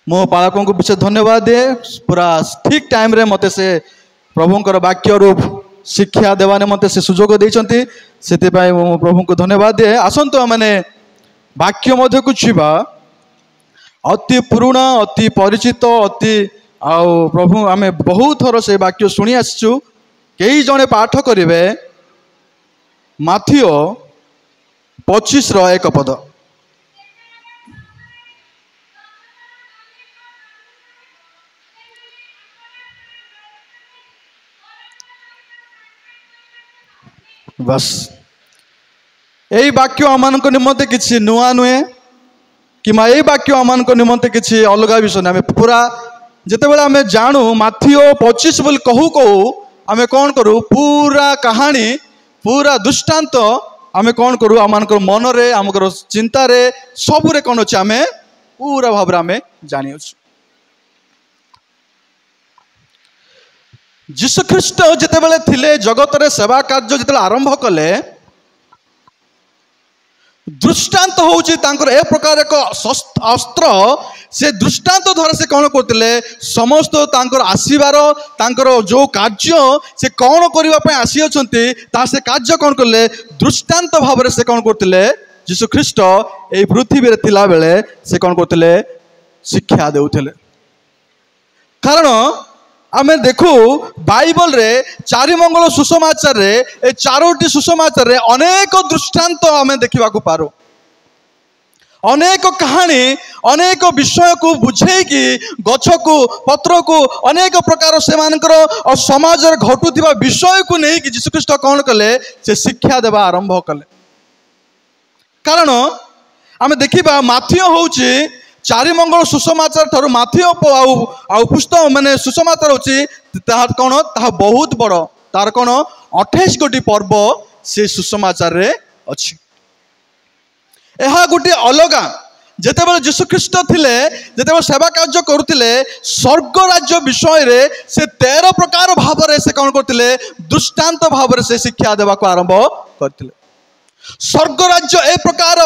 मो पालकों को विशेष धन्यवाद दे पूरा ठीक टाइम रे मते से प्रभुंकर वाक्य रूप शिक्षा देवाने मते से सुजोग देइछंती सेति पय मो प्रभु को धन्यवाद दे। आसंतो माने वाक्य मध्य को छिबा अति पुराना अति परिचित अति आउ प्रभु आमे बहुत थर से वाक्य सुनी आसछु। कई जने पाठ करिवे माथियो 25 रो 1 पद। बस यही वाक्य आमान निमंते किसी नुआ नुहे कि यही वाक्य आमान निमंते किसी अलग विषय आम पूरा जितेबाला आम जानू माथियो 25 बोली कहू कहू आम कौन करूँ पूरा कहानी पूरा दृष्टांत आम कौन करूँ आम मनरे आम चिंतार सबूरे कौन अच्छे आम पूरा भाव आम जानी। जीशु ख्रीष्ट जितेबाला थिले जगत रे सेवा कार्य जितेबाला आरंभ कले दृष्टांत होउची तांकर ए प्रकार एक अस्त्र से दृष्टांत द्वारा से कौन करते समस्त तांकर आसीबार तांकर जो कार्य से कौन करबा पय आसी अछंती ता से कार्य कौन करले दृष्टांत भाव रे से कौन करते जीशु ख्रीष्ट ए पृथ्वी रे थिला बेले से कौन करते शिक्षा देउथले। कारण आमे देखू बाइबल रे चारि मंगल सुसमाचार रे ए चारोटी सुसमाचार रे अनेक दृष्टांत आमे देखिबा को पारो अनेक कहानी अनेक विषय को बुझे कि गछ को पत्र को अनेक प्रकार से मानकर समाज रे घटुथिबा विषय को नहीं कि जीशु ख्रीष्ट कौन कले से शिक्षा देवा आरंभ कले। कारण आमे देखिबा माथियो होउची चारि मंगल सुसमाचार ठारू माथियो आउ पुस्तक माने सुसमाचार होची तार कोन ता बहुत बड़ तार कोन 28 गोटी पर्व से सुसमाचार रे अछि। एहा गोटी अलगा जेतेबेले जीशु ख्रीष्ट थिले जेतेबेले सेवा कार्य करुथिले स्वर्ग राज्य विषय रे से 13 प्रकार भाव रे से कोन करथिले दृष्टांत भाव रे से शिक्षा देबा को आरंभ करथिले। स्वर्ग राज्य ए प्रकार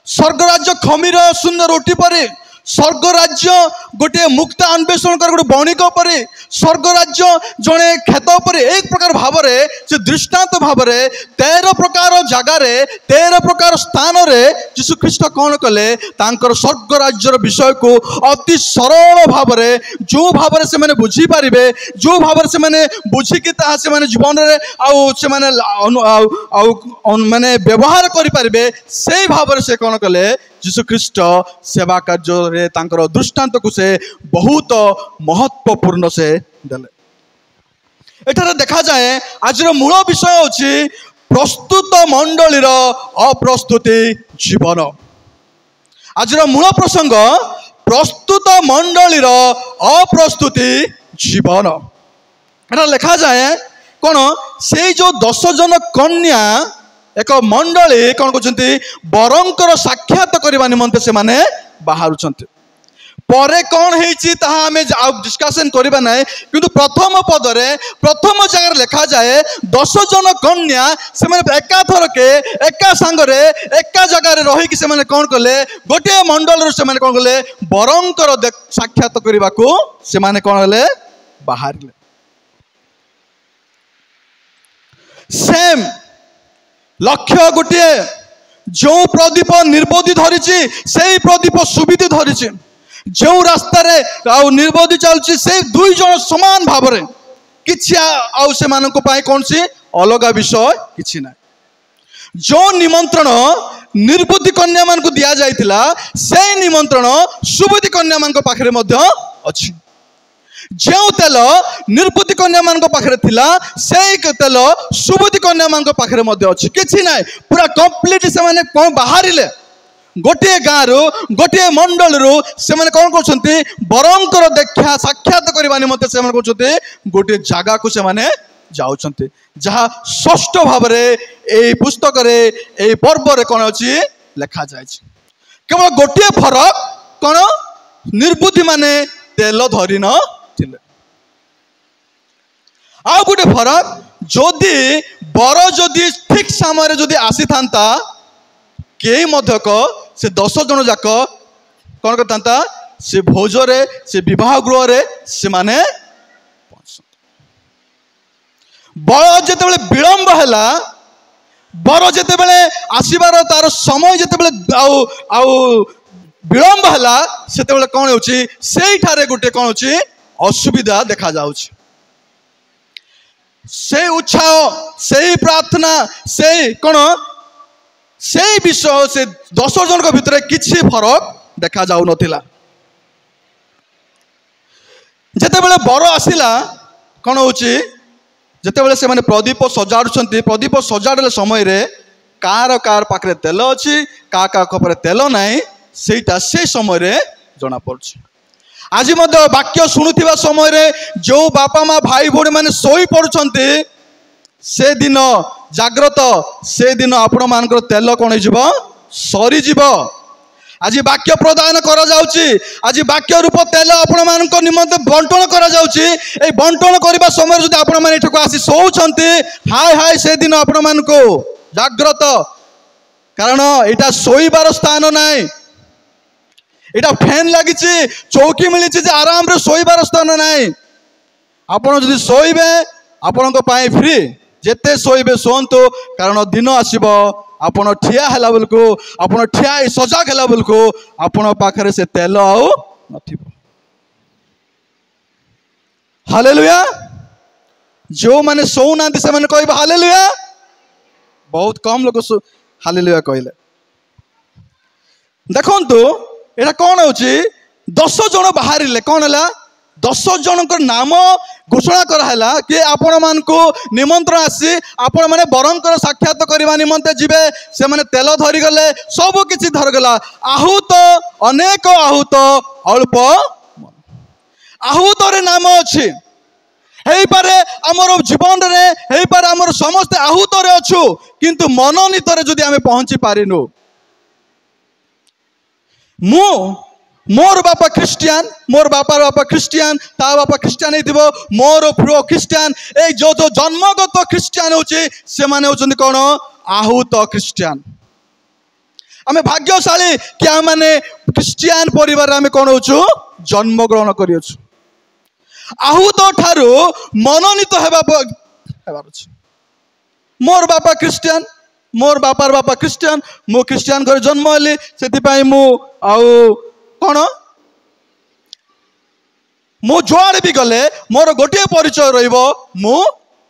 स्वर्ग राज्य खमीर शून्य रोटी परे स्वर्ग राज्य गोटे मुक्त अन्वेषण कर गोटे बणिक परे स्वर्ग राज्य जड़े खेत पर एक प्रकार भाव से दृष्टांत भाव 13 प्रकार जगार 13 प्रकार स्थान रे जीशु ख्रीष्ट कौन कले तांकर स्वर्ग राज्यर विषय को अति सरल भाव जो भाव से मैंने बुझी पारे जो भाव से मैंने बुझिकी से मैंने जीवन में आउ से माने व्यवहार करें से भाव से कौन कले जीशु ख्रीष्ट सेवा कार्य तांकर दृष्टांत को से बहुत महत्वपूर्ण से देले। एठारे देखा जाए आज मूल विषय होची प्रस्तुत मंडलीर अप्रस्तुति जीवन। आज मूल प्रसंग प्रस्तुत मंडलीर अप्रस्तुति जीवन। एटा लिखा जाए कौन से जो 10 जन कन्या एक मंडली कौन कहते बरंकर साक्षात करने निमंते से माने बाहरुचंती परे कौन है आम डिस्कसन करबा ना किंतु प्रथम पदरे प्रथम जगह लिखा जाए 10 जन कन्या से माने एका थर के एका सांगरे एका जगह रही से माने कौन कले गोटे मंडल से माने कौन कले बरंकर साक्षात करने को से माने कौन हले बाहर सेम लक्ष्य गोटे जो प्रदीप निर्बोधी धरी से प्रदीप सुविधि धरी जो रास्ता निर्बोधी चलती से 2 जन समान भाव कि कौन सी अलग विषय किसी ना जो निमंत्रण निर्बोधी कन्या मान को दिया जाइतिला से निमंत्रण सुबुद्धि कन्या मान पाखरे मध्य अछि। जो तेल निर्बुद्धि कन्या मान पाखरे थिला से तेल सुबुद्धि कन्या मान पाखरे मध्य अछि किछि नै पूरा कंप्लीट से माने कोन बाहरिले गोटे गाँव रु गोटे मंडल रु से माने कोन करछंती बरंकर देखा साक्षात करबा निमंते से माने करछंती गोटे जागा को से माने जाउछंती जहा षष्ठ भाव रे ए पुस्तक रे ए पर्व रे कोन अछि लिखा जाय छै। केवल गोटे फरक कोन निर्बुद्धि माने तेल धरि न आ गोटे फरक जदि बर जदि ठीक समय जदि आसी था के मध्यक से 10 जन जाक कौन करता से भोजरे से विवाह गृह से माने बर जिते विलंब है बर जिते आसबार तार समय जिते विलंब है से कौन हो गोटे कौन हो असुविधा देखा जाउछि से उत्साह से प्रार्थना से कौन से विषय से 10 जन भितर किसी फरक देखा जाउ नथिला जेतेबेले बर आसिला कौन होची जेतेबेले से माने प्रदीप सजाडुछंती प्रदीप सजाडले समय रे कार पाखरे तेल अछि का कपरे तेल नाही सेटा से समय रे जना पड़छ आज मध्य वाक्य शुणुवा समय रे जो बापा माँ भाई भौणी माने सोई पड़ुछंती से दिन जाग्रत से दिन आपण मानकर तेल कौन हो सरी जीव आज वाक्य प्रदान करा जाउची आज वाक्य रूप तेल आपण मान निमंते बंटन करा जाउची ए बंटन करबा समय जदि आपण मान एठको आसी सोउछंती हाय हाय से दिन आपण मान को जाग्रत कारण एटा सोईबार स्थान नाय एटा फैन लगी चौकी मिली जे आराम रे सोईबार स्थान नाय आपण जदि सोईबे आपण को पाए फ्री जेते सोईबे सोंतु कारण दिन आसीबो आपण ठिया हैला बेलको आपण ठिया सजाग हैला बेलको आपण पाखरे से तेल आउ नथिबो हालेलुया जो माने सौ नांती से माने कहबो हालेलुया बहुत कम लोग हालेलुया कहले देखंतु एटा कौन होची 10 जन बाहरिले कौन हला 10 जन नाम घोषणा कराला कि आपण मान को निमंत्रण आसी आपण माने बरंकर साक्षात करबा निमंते जिबे से माने तेल धरी गले सब किछि धर गला आहूत अनेक आहूत अल्प आहूत रे नाम अछि हेई पारे हमर जीवन रे हेई पारे हमर समस्त आहूत रे अछु किंतु मनोनीत रे जदि हमें पहुंची पारिनु मु मोर बापा क्रिस्टियन मोर बापार बापा क्रिस्टियन ता बापा क्रिस्टियन हेतिबो मोर प्रो क्रिस्टियन ए जो जो जन्मगत क्रिस्टियन होची से माने होचंदी कोन आहूत क्रिस्टियन आमे भाग्यशाली कि आमे माने क्रिस्टियन परिवार आमे कोन होचु जन्म ग्रहण करियोछु आहूत ठारू मनोनीत हेबार अछि मोर बापा क्रिस्टियन मोर बापार बापा क्रिस्टियन मु क्रिस्टियन घर जन्म हेली सेति पई मु आउ कौन मु जुआड़े भी गले मोर गोटे परिचय रहिबो मु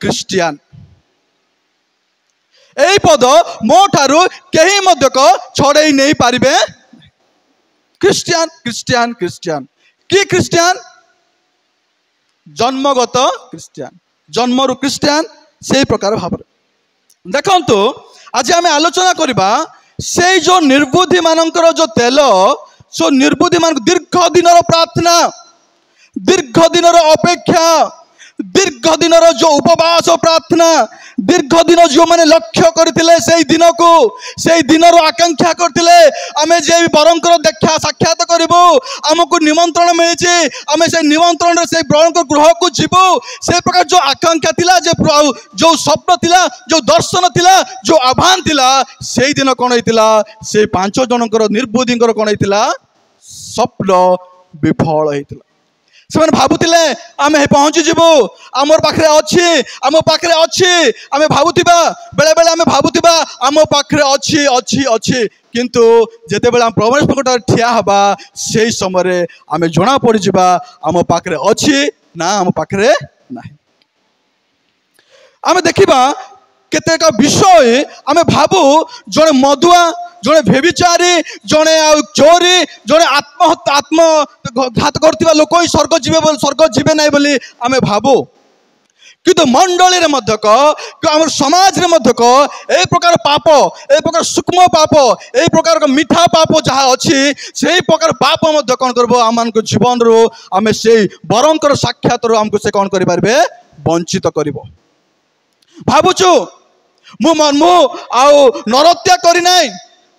क्रिस्टियन एई पद मो ठारू केही मध्य को छड़ेई नहीं पारिबे क्रिस्टियन क्रिस्टियन क्रिस्टियन की क्रिस्टियन जन्मगत क्रिस्टियन जन्मरु क्रिस्टियन से प्रकार भाव देखंतु आज आम आलोचना करबा से जो निर्बुद्धि मानकर जो तेल सो निर्बुद्धि मान दीर्घ दिन प्रार्थना दीर्घ दिन अपेक्षा दीर्घ दिन जो उपवास प्रार्थना दीर्घ दिन जो मैंने लक्ष्य करते से दिन को से दिन आकांक्षा करते आमे जे बरंकर देखा साक्षात करूँ आमको निमंत्रण मिली आमे से निमंत्रण से बरंकर गृह को जीवु से प्रकार जो आकांक्षा थिला जो स्वप्न थिला जो दर्शन थिला जो आह्वान थिला से दिन कौन होइतिला से 5 जनकर निर्बुद्धिंकर कौन होइतिला स्वप्न विफल होइतिला से भावुले आम पहुँची जीवु आमर पाखे अच्छी आम पाखे अच्छी आम भावुवा बेले बेले आम भावुवा आम पाखे अच्छी अच्छी अच्छी किंतु जेते बेले प्रभु प्रकट ठिया हवा से समय आम जना पड़ जा आम पाखे अच्छी ना आम पाखे ना आम देखा केतेक विषय आम भावु जड़े मधुआ जड़े भेविचारी जड़े चोरी जड़े आत्मघात करथिबा लोक ही स्वर्ग जीवे ना बोली आम भावु किंतु मंडली रे मध्यक आम समाज रे मध्यक ए प्रकार पाप ए प्रकार सूक्ष्म पाप ए प्रकार मीठा पाप जहाँ अच्छी से प्रकार पाप मध्य कौन करबो आम जीवन रो आम से बरंकर साक्षात रो हमको से कौन करि पारबे वंचित करिवो भावुचु मु आउ नरहत्या करि नाई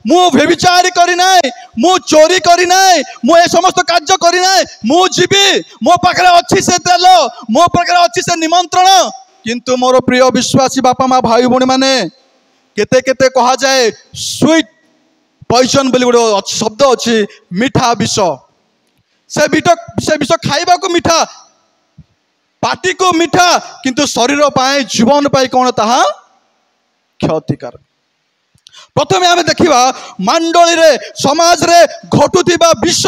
मु व्यभिचारी करि नाई मु चोरी करि नाई मु ए समस्त कार्य करि नाई मु जीवी मो पाखरे अछि से तेल मो पाखरे अछि से निमंत्रण किंतु मोर प्रिय विश्वासी बापा माँ भाई भौणी माने केते केते कहा जाए स्वीट पॉइजन बोली गोटे शब्द अछि मीठा विष से विष खाइबा को मीठा, पाटी को मीठा, किंतु शरीर पाए जीवन पाए कौन ताहा क्षतिकार। प्रथम आम देखा मंडली रे समाज रे घटुवा विष,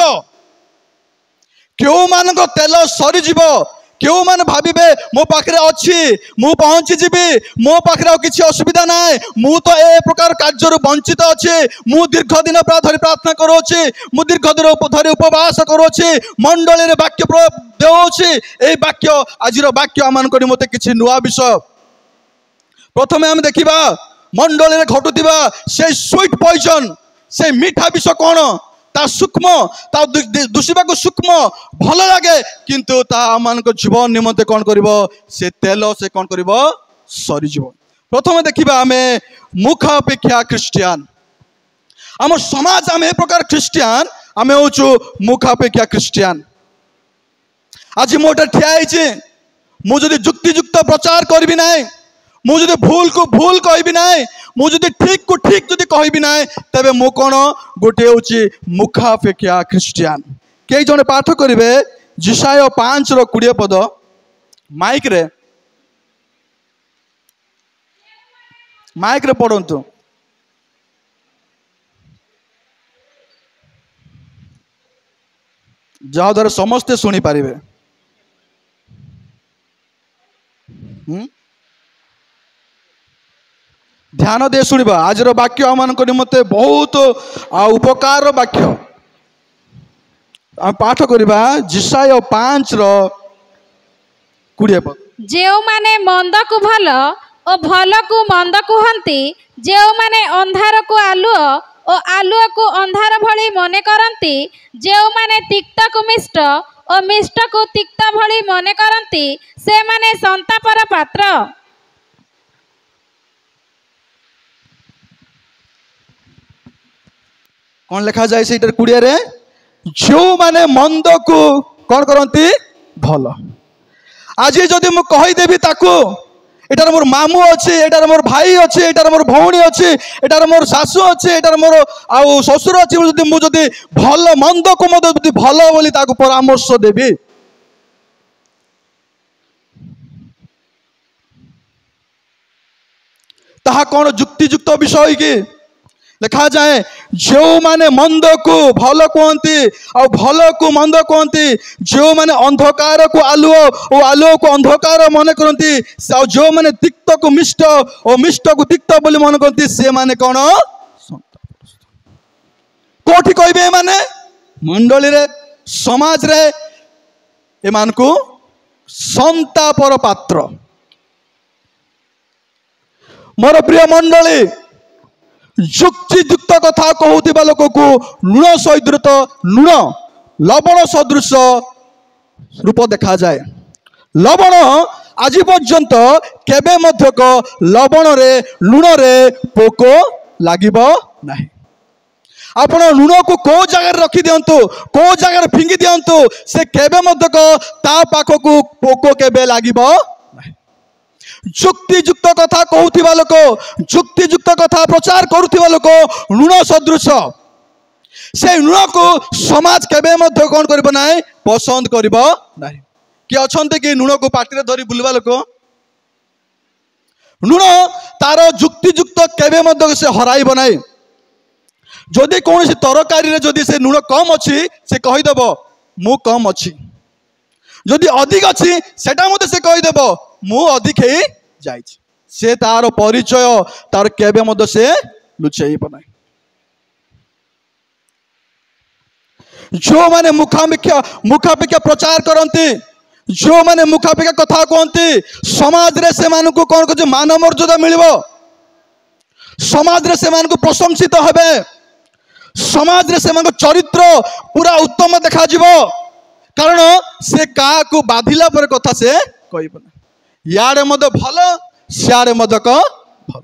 क्यों मान तेल सरीजीव, क्यों मान भाविबे मो पाखे अच्छी मु पहुंची जीवी, मो पाखे किसी असुविधा ना, मु तो ए प्रकार कार्य वंचित अच्छे, मु दीर्घ दिन धरी प्रार्थना करुच्ची, मु दीर्घ दिन धरी उपवास करुच्ची, मंडली रे वाक्य देउछि, ए वाक्य आज वाक्य आम मत किसी नुआ विषय। प्रथम आम देखा मंडली रे घटुवा से स्वीट पॉइजन, से मीठा विष कौन, ता सूक्ष्म, ता दुषिबा को सूक्ष्म भल लगे, किंतु ता आम जीवन निमंते कौन करिवो, से तेल से कौन करिवो सरीजीव। प्रथम देखा आम मुखा अपेक्षा ख्रीस्टियान, आम समाज आम ए प्रकार ख्रीस्टियान, आम हूँ मुखा अपेक्षा ख्रीस्टियान। आज मोटे ठिया मुझे जुक्तियुक्त प्रचार करी ना, मुझे भूल को भूल कहि ना, मुझे ठीक को ठीक जदि कहि ना, तेबे मु कौन गोटे हूँ मुखापेक्षा ख्रीस्टियान। कई जने पाठ करेंगे जिसाय 5:20 पद, माइक रे पढ़ंतु। जहाद्वारा समस्ते शुणी पारे। ध्यान दे शुणा, आज वाक्य आम निमंते बहुत उपकार वाक्य। आम पाठ करवा जिसाय 5:20 पद। जो माने मंद को भल और भल को मंद कहती, जो माने अंधार को आलुओ और आलुओ को अंधार भली मने करती, जो माने तिक्त को मिष्ट और मिष्ट को तिक्त भली मने करती, से माने संतापर पात्र। कौन लिखा जाए से 20 रे, जो माने मंद को कौन करती भल। आज जदि मु कहीदेवी ताकू एटार मोर मामू अच्छे, एटार मोर भाई अच्छे, एटार मोर भौणी अच्छे, एटार मोर शाशु अच्छे, एटार मोर आउ ससुर अच्छे, मुझे भल मंद को मत भल बोली ताकू परामर्श देवी, ताहा कौन जुक्तियुक्त विषय कि लिखा जाए, जो माने मंद को भल कहती और भल को मंद कहती, जो माने अंधकार को आलुओ और आलुओ को अंधकार मन करती, जो माने तिक्त को मिष्ट और मिष्ट को तिक्त बोली मन करती, से माने कौन कोठी कहबे, माने मंडली रे समाज रे एमान को संतापर पात्र। मोर प्रिय मंडली, जुक्तियुक्त कथा कहूथिबा लोक को लुण सदृश, लुण लवण सदृश रूप देखा जाए। लवण आज पर्यंत केबे मध्यक लवण रे लुण रे पोक लागिबो नाही। आपण लुण को को जगह रखी दियंतु, को जगह फिंगी दियंतु, से केबे मध्यक ता पाख को पोक केबे लागिबो नाही। जुक्तियुक्त कथा कहूथिबा लोक, जुक्तियुक्त कथा प्रचार करुथिबा लोक लुण सदृश, से लुण को समाज केबे मध्य कौन करिबो नाही, पसंद करिबो नाही। कि अछंते कि लुण को पाटी रे धरी बुलवा लोक, लुण तार जुक्तियुक्त केबे मध्य से हराइबो नाही। जदि कौन तरकारी रे जदि से लुण कम अच्छी, से कहीदेव मु कम अच्छी, जदि अधिक अच्छी सेटा मते से कहीदेव मु अधिक ही जाई, से तार परिचय तार केबे मध्य से लुचेइब नाही। जो माने मुखापेक्षा प्रचार करती, जो माने मुखापेक्षा कथा कहती, समाज रे से मानू को कौन कह मान मर्यादा मिलिबो, समाज रे से मानू प्रशंसित हेबे, समाज रे से मानू चरित्र पूरा उत्तम देखा जिवो, कारण से का को बाधिला पर कथा से कहइब ना। यारे मद भल, सियारे मद क भल।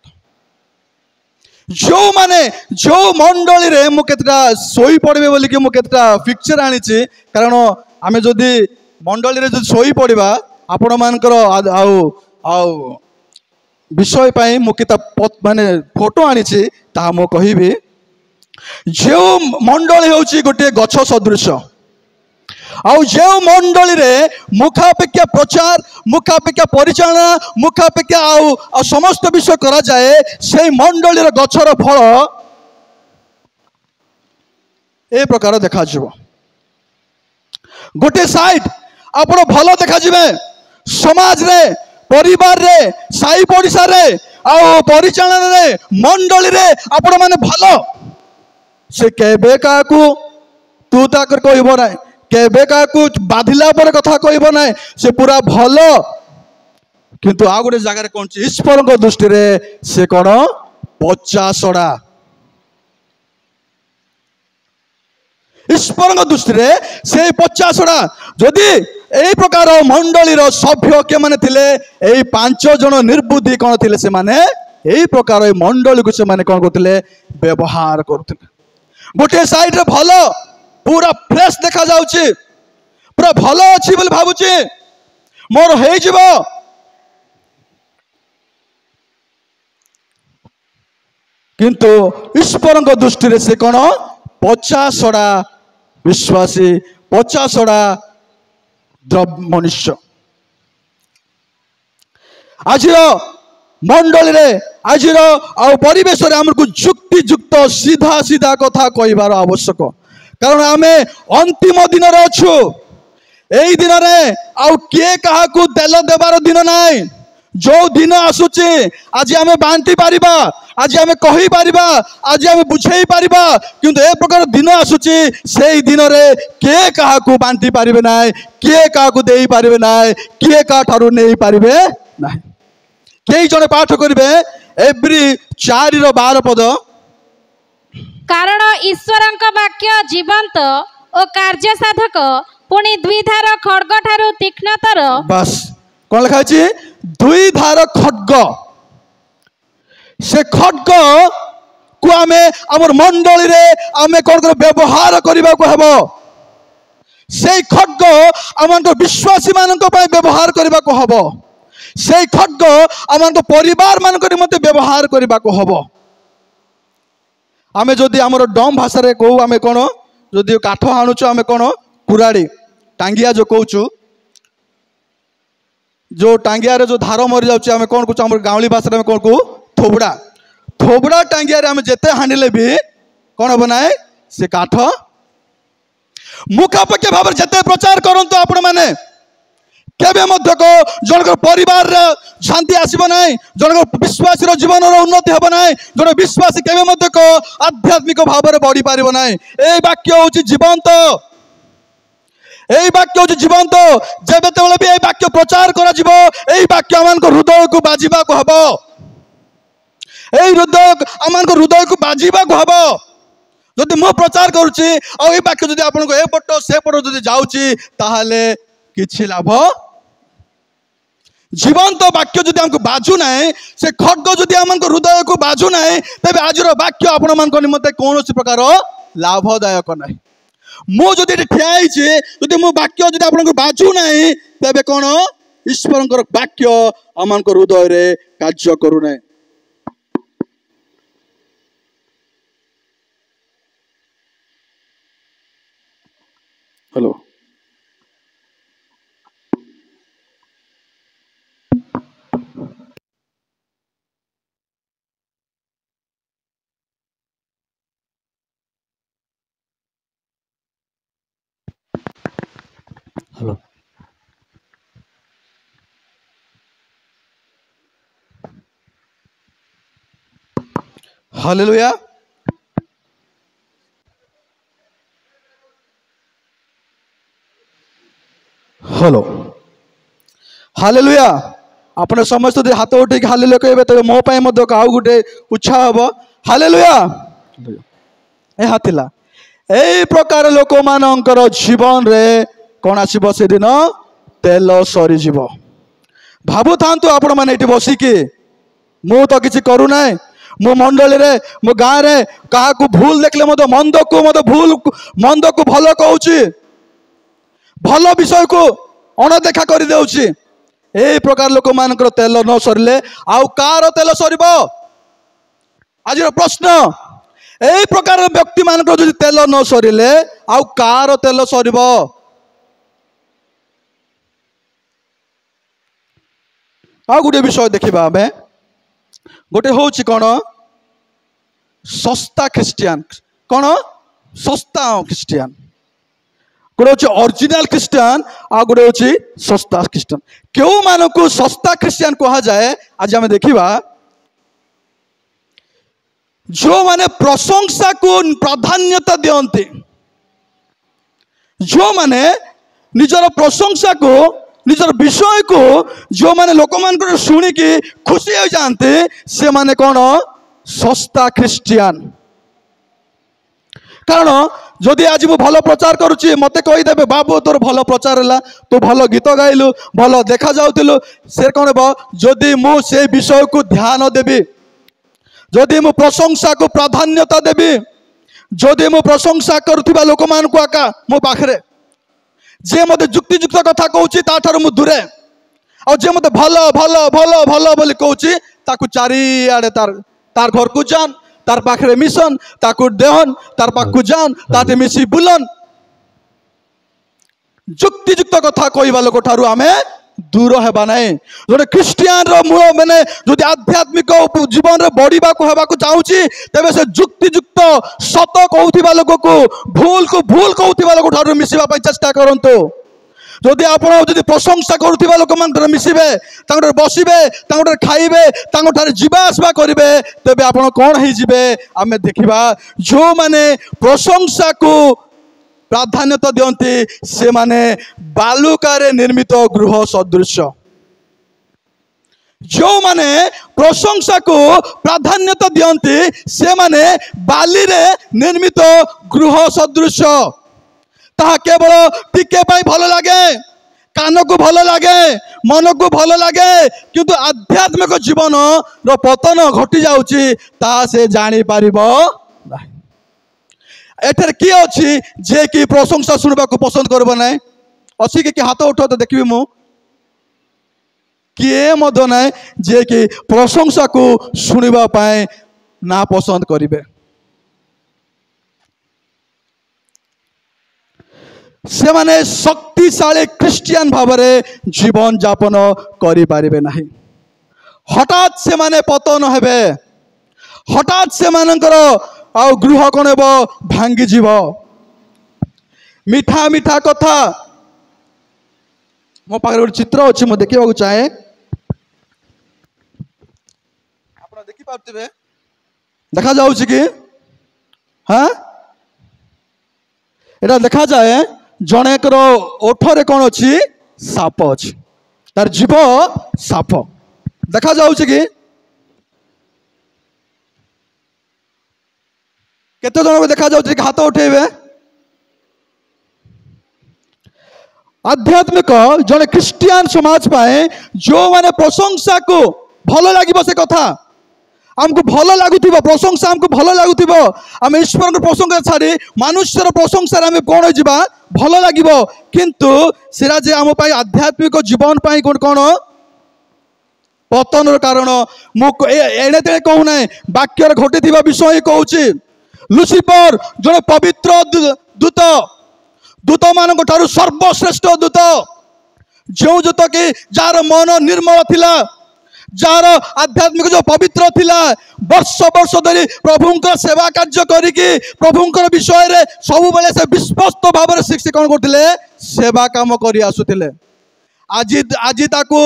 जो माने जो मंडली रे मु केतटा सोई पड़बे बोली कि मु केतटा पिक्चर आनिछि, कारण आमे जदि मंडली रे जदि सोई पड़िबा आपण मानकर आउ आउ विषय पाई मु केता माने फोटो आनिछि, ता मु कहिबी। जो मंडली होछि गोटे गछ सदृश, आउ जो मंडली रे मुखापेक्षा प्रचार मुखापेक्षा परिचालना मुखापेक्षा आ समस्त विषय करा जाए से मंडली रे गछर फल ए प्रकार देखा जीव गोटे साइड आपण भल देखा जिवे समाज रे परिवार रे साई पड़िसा रे आ परिचालन रे मंडली रे आपण माने भल से केबे काकू तू ताकर कहबो ना केबे काकू बाधिला पर कथा कहबो ना से पूरा भल किंतु आ गोटे जगह कौन ईश्वर दृष्टि रे से कौन पचा सड़ा ईश्वर दृष्टि रे से पचा सड़ा जदि ए प्रकार मंडली सभ्य के माने थिले ए 5 जन निर्बुद्धि कौन थिले से माने ए प्रकार मंडली को से माने कौन करथिले व्यवहार करथिले गोटे साइड रे भल पूरा फ्रेश देखा जाउची पूरा भल अछि बोली भाबुची मोर हे जीवो किंतु ईश्वर दृष्टि रे से कौन पचा सड़ा विश्वासी पचा सड़ा मनुष्य आज मंडली रे आज परिवेश आमको जुक्ति जुक्त सीधा सीधा कथा कहबार आवश्यक कारण आमे अंतिम दिन रे अछु एई दिन रे आउ के कहा को तेल देबार दिन नाई जो दिन आसुची आज आमे बांटी पारिबा आज आमे कहि पारिबा आज आमे बुझेई पारिबा किंतु ए प्रकार दिन आसुची सेई दिन रे के कहा को बांटी पारिबे नाई के कहा को देई पारिबे नाई के कहा ठारू नेई पारिबे नाई कई जने पाठ करिबे एवरी 4:12 पद कारण ईश्वरंक वाक्य जीवंत और कार्य साधक पुणी द्विधार खड्ग ठारू तीक्ष्णतर बस कौन लिखा अछि द्विधार खड्ग से खड्ग को आमे हमर मंडली रे आमे कोन कर व्यवहार करबा को हबो से खड्ग हमन विश्वासी मानन को पय व्यवहार करबा को हबो से खड्ग हमन परिवार मान को मते व्यवहार करबा को हबो आमे जदि हमर डम भाषा रे कहू आमे कोन जदि काठ हाणुचो आमे कोन कुराड़ी टांगिया जो कहूचु जो टांगिया रे जो धार मरी जाउची आमे कोन कहूचु हमर गावली भाषा रे कोन कहू थोबड़ा थोबड़ा टांगिया रे आमे जेते हांडिले भी कोन बनाए से काठ मुखापक्ष भाव जेते प्रचार करंतु आपण माने केबे मध्य को जनक परिवार रे शांति आसीबो नाही जनक विश्वासी रो जीवन रो उन्नति हबो नाही जन विश्वासी केबे मध्य को आध्यात्मिक भाव रे बढ़ी पारिबो नाही ए वाक्य होची जीवंत ए वाक्य होची जीवंत जेबे तेबेले भी ए वाक्य प्रचार करा जिवो ए वाक्य अमान को हृदय को बाजिबा को हबो ए हृदय अमान को हृदय को बाजिबा को हबो जदि मो प्रचार करूची आ ए वाक्य जदि आपन को ए पट से पट जदि जाउची ताहाले किछि लाभ जीवंत वाक्य जदि हमको बाजू ना से खड्ग जदि हमको हृदय को बाजू ना तेज आज वाक्य आपण मान निमंते कौन प्रकार लाभदायक ना मु जदि ठिया जदि मो वाक्य जदि आपन बाजू ना तेज कौन ईश्वर वाक्य आम हृदय रे कार्य करू ना hello hello hallelujah hello hallelujah आपने समस्त हाथ उठे हालेलुया कहबे तबे मो पय मध्य आउ गुटे उत्साह हबो हालेलुया ए हाथिला ए प्रकार लोक मानकर जीवन रे कौन आसब से दिन तेल सरी जीव भावु था आपण मैंने ये बसिकी मु तो किसी करूना मो मंडली रे मो गाँव रे क्या भूल देखले मत मंद को भल कहूँ भल विषय को अणदेखा कर देउछि ए प्रकार लोक मानकर तेल न सरिले आउ कार तेल सर आज प्रश्न ए प्रकार व्यक्ति मानकर जो तेल न सरिले आउ कार तेल सर आ गोटे विषय देखा आम गोटे हूँ कौन सस्ता ख्रीस्टियान कौन सस्ता ख्रीस्टियान गोटे हूँ ओरिजिनल ख्रीस्टियान आ गोटे हूँ सस्ता ख्रीस्टियान क्यों मानक सस्ता ख्रीस्टियान कह जाए आज आम देखा जो माने प्रशंसा को प्राधान्यता दियंती जो माने निजर प्रशंसा को निजर विषय को जो माने लोक मान शुणिकी खुशी हो जाते से माने कौन सस्ता ख्रीस्टियान कारण जदि आज मु भल प्रचार करुच्ची मत कहीदेवे बाबू तोर भल प्रचार है तू भल गीत गाइलु भल देखा जाऊलु से कौन हे जदि मु से विषय को ध्यान देवी जदि मु प्रशंसा को प्राधान्यता देवी जदि मु प्रशंसा करुवा लोक मान को आका मो पाखरे जे मत जुक्तियुक्त कथा कहूँ मु दूरे और जे मत भल भल भल भल बोली कहूँ ताकू चारिआडे तार घर को जान तार पाखरे मिशन ताकू देहन तार पाखु जान ताते मिसी बुलन जुक्तियुक्त कथा कहवा लोक ठारू आमे दूर हेबा नहीं जो ख्रीस्टियान मूल मैंने जो आध्यात्मिक जीवन में बढ़ा को चाहूँगी तेरे से जुक्तियुक्त सत कहूबा लोक को भूल कहूबा लोक ठार मिसवा चेष्टा करंतु जदि आप प्रशंसा करुवा लोक मान मिसबे बसबे खाइबे जीवा आसवा करेंगे तेरे आप कौन हो आम देखा जो मैंने प्रशंसा को प्राधान्यता दियंती से माने बालुकारे निर्मित गृह सदृश जो माने प्रशंसा को प्राधान्यता दियंती से माने बाली रे निर्मित गृह सदृश ता केवल टिके पाई भल लगे कान को भल लगे मन को भल लगे किंतु आध्यात्मिक जीवन रो पतन घटी जाउची ता से जानी पारिबो नाही एठर किए अच्छी जे कि प्रशंसा शुणा को पसंद करब ना अच्छी कि हाथ उठा तो देखी मु किए ना जे कि प्रशंसा को शुणा ना पसंद करेंगे से माने शक्तिशाली ख्रीस्टियान भाव में जीवन जापन करें ना हठात से माने पतन हेबे हठात से मानकर आ गृह कौन हे भांगी जीव मीठा मीठा कथा मो पाखे गोटे चित्र अच्छी मुझे देखा चाहे आप देखी पार्थे देखा जाऊँ कि हाँ यहाँ देखा जाए जनेकर ओठरे कौन अच्छी साप अच्छी तार जीव साप देखा जाऊँ कि केते जन को देखा जाउछि हाथ उठेबे आध्यात्मिक जने ख्रीस्टियान समाज पाए जो माने प्रशंसा को भल लागिबो से कथा हमको भल लागुथिबो प्रशंसा हमको भल लागुथिबो आम ईश्वर को प्रशंसा छाड़ी मनुष्यर प्रशंसा आम कौन हो भल लागिबो किंतु सेरा जे आम पाई आध्यात्मिक जीवन पाई कौन पतन कारण मु एणे तेणे कहूना वाक्यर घटी विषय कहूँ लुसिफर जो पवित्र दूत दूत मान सर्वश्रेष्ठ दूत जो दूत कि जार मन निर्मल थिला जार आध्यात्मिक जो पवित्र थिला वर्ष वर्ष धरी प्रभुंकर सेवा कार्य करिकी प्रभुंकर विषय रे सब बेले से विश्वस्त भाव से कौन करथिले सेवा काम करि आसुथिले आज आज ताकू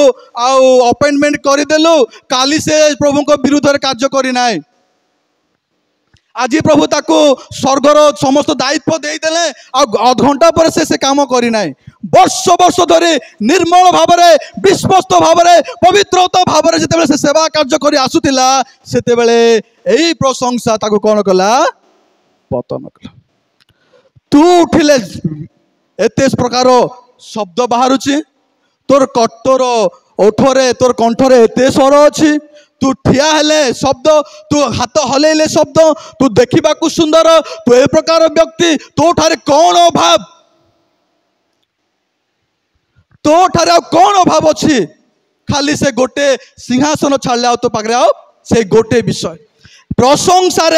अपॉइंटमेंट करदेलु काली से प्रभुंक विरुद्ध रे कार्य करि नाय आज प्रभु ताकू स्वर्गर समस्त दायित्व देदेले अध घंटा पर से काम करना वर्ष वर्ष धरी निर्मल भाव में विश्वस्त भाव में पवित्रता भाव में जिते से सेवा कार्य कर आसुला से यही प्रशंसा ताकू कौन कला पतन कला तू उठिले एत प्रकार शब्द बाहर तोर तोर ओठरे तोर कंठरे एत स्वर अच्छी तू ठिया हेले शब्द तू हाथ हलैले शब्द तू देखा सुंदर तू ए प्रकार व्यक्ति तो ठारे कौन अभाव तो ठारे कौन अभाव अच्छी खाली से गोटे सिंहासन छाड़े तो पाखे से गोटे विषय प्रशंसा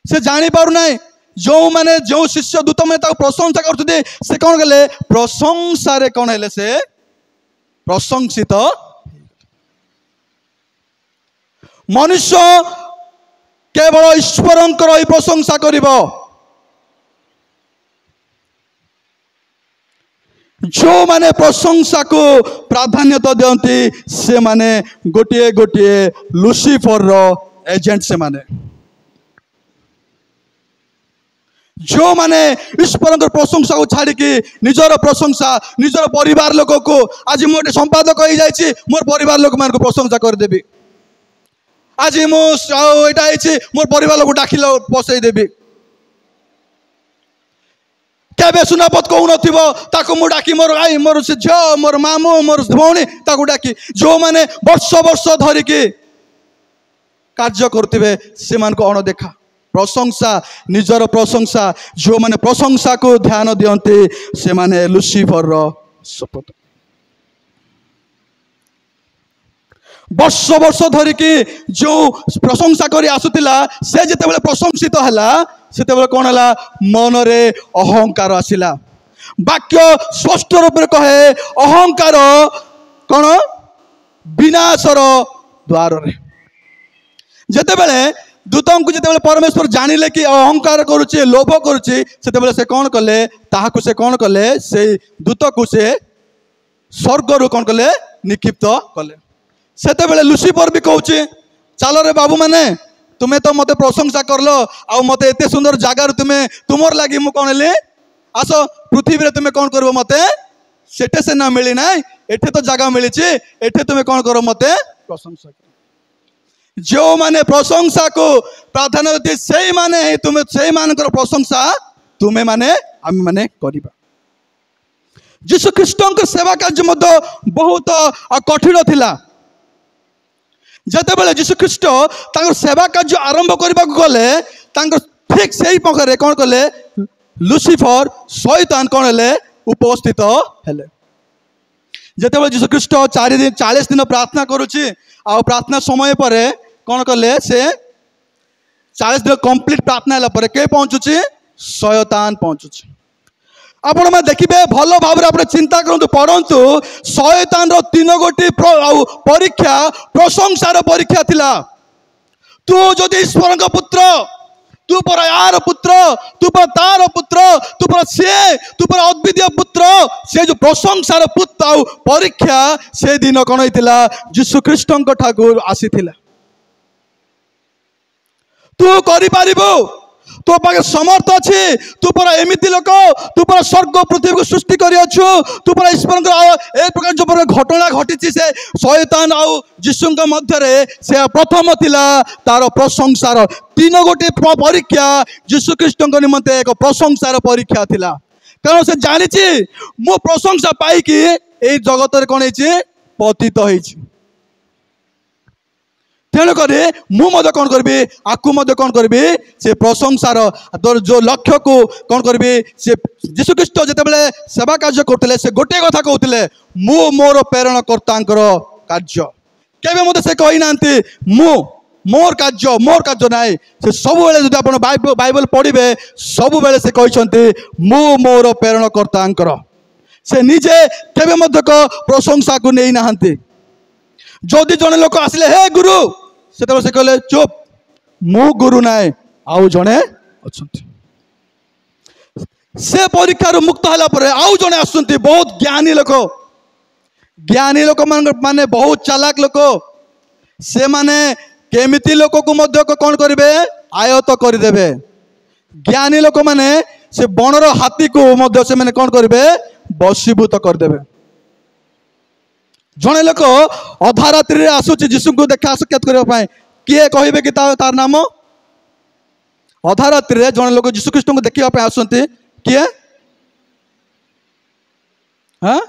से जानी पार ना जो माने जो शिष्य दूत मैंने प्रशंसा करते से कौन कले प्रशंसा कौन है से प्रशंसित मनुष्य केवल ईश्वरंकर ही प्रशंसा करिबो जो माने प्रशंसा को प्राधान्यता दियंती से माने गोटे गोटे लुसिफर रो एजेंट से माने जो माने ईश्वर प्रशंसा को छाड़ी की निजर प्रशंसा निजर परिवार लोक को आज मोटे संपादक हो जाइए मोर परिवार लोक मान को प्रशंसा करदेवी आज मुझे मोर परिवार लोक डाकिल बसईदेवी केबे सुनापत कहून मु डाकी मोर आई मोर से झ मोर मामू मोर भौणी ताकू डाकी जो माने वर्ष वर्ष धरिकी कार्य करते से मान को अणदेखा प्रशंसा निजर प्रशंसा जो माने प्रशंसा को ध्यान दियंती से माने लुसिफर रो शपथ वर्ष वर्ष धरिकी जो प्रशंसा करी आसुतिला से जेतेबेले प्रशंसित हला सेतेबेले कोन हला मन रे अहंकार आसिला वाक्य स्पष्ट रूप में कहे अहंकार कोन विनाशर द्वार रे जेतेबेले दूतों को जेतेबेले परमेश्वर जानिले कि अहंकार करुचे लोभ करुचे सेतेबेले से कोन कले ताहाकु से कोन कले से दूत को से स्वर्ग रु कोन कले निक्षिप्त कले सेतेबेले लुसिफर भी कहूचे चलो रे बाबू माने तुम्हें तो मते प्रशंसा करलो आ मते एते सुंदर जगार तुम्हें तुमर लागी मु कोन ले आस पृथ्वी रे तुम्हें कोन करबो मते सेटे से ना मिली ना एठे तो जगह मिली छि एठे तुम्हें कोन करो मते प्रशंसा जो माने प्रशंसा को प्राधान्य देते सही माने तुम्हें सही मानकर प्रशंसा तुम्हें माने आम माने करिबा यीशु ख्रीष्टଙ୍କ सेवा कार्य मध्य बहुत कठिन थिला जेतेबेले यीशु ख्रीष्ट तांकर सेवा कार्य आरंभ करबा गले तांकर ठीक सही पखरे कोन कले लुसिफर शैतान कोन हेले उपस्थित हेले जेतेबेले यीशु ख्रीष्ट 40 दिन प्रार्थना करूची आ प्रार्थना समय परे कोन कले से 40 दिन कंप्लीट प्रार्थना हला परे के पहुंचुची शैतान पहुंचुची आपण में देखिए भल भाव आप चिंता करूँ पढ़ु शैतान रो 3 गोटी परीक्षा प्रशंसार परीक्षा थिला तू जदि ईश्वर का पुत्र तू पर यार पुत्र तू पर तार पुत्र तू पर से तू पर अद्वितीय पुत्र से जो प्रशंसार पुत्र परीक्षा से दिन कौन होता यीशु ख्रीष्टଙ୍କ ठाकुर आसीथिला तू करि पारिबो तो पाखे समर्थ अच्छी तू पर एमती लोक तू पर स्वर्ग पृथ्वी को सृष्टि करियछु तू पर ईश्वर एक प्रकार जो घटना घटी से शैतान आउ यीशु मध्य से प्रथम थिला तार प्रशंसार 3 गोटी परीक्षा यीशु ख्रीष्टଙ୍କ निमंते एक प्रशंसार परीक्षा थिला कारण से जानी मो प्रशंसा पाई ए जगत कौन है पतित होइछि तेणुक मुझे कौन करी आपको कौन करी से प्रशंसार जो लक्ष्य को कौन करी से यीशु ख्रीष्ट जितेबाला सेवा कार्य करते से गोटे कथा कहते मु मोर प्रेरणकर्ता कार्य केवे मत से कही ना मोर कार्य ना से सब बेले जो आप बाइबल पढ़े सब बेले से कहते मु मोर प्रेरणकर्ता से निजे केवे मत प्रशंसा को नहीं नहांती जदि जड़े लोक आसिले हे गुरु से कहले चुप मु गुरु नाए आउ जड़े अच्छा से परीक्षा मुक्त है आउ जड़े आसुंती बहुत ज्ञानी लोक माने बहुत चालाक लोक से माने केमिति लोक को मध्य कौन करेंगे आयत करदे ज्ञानी लोक माने से बणर हाथी को मध्य से माने कौन करेंगे बशीभूत करदे जड़े लोक अधा रात्रि आसूची यीशु को देखा साक्षात करने किए कहे कि तार नाम अधा रात्रि जड़े लोक यीशु ख्रीष्ट को देखा आसती किए हाँ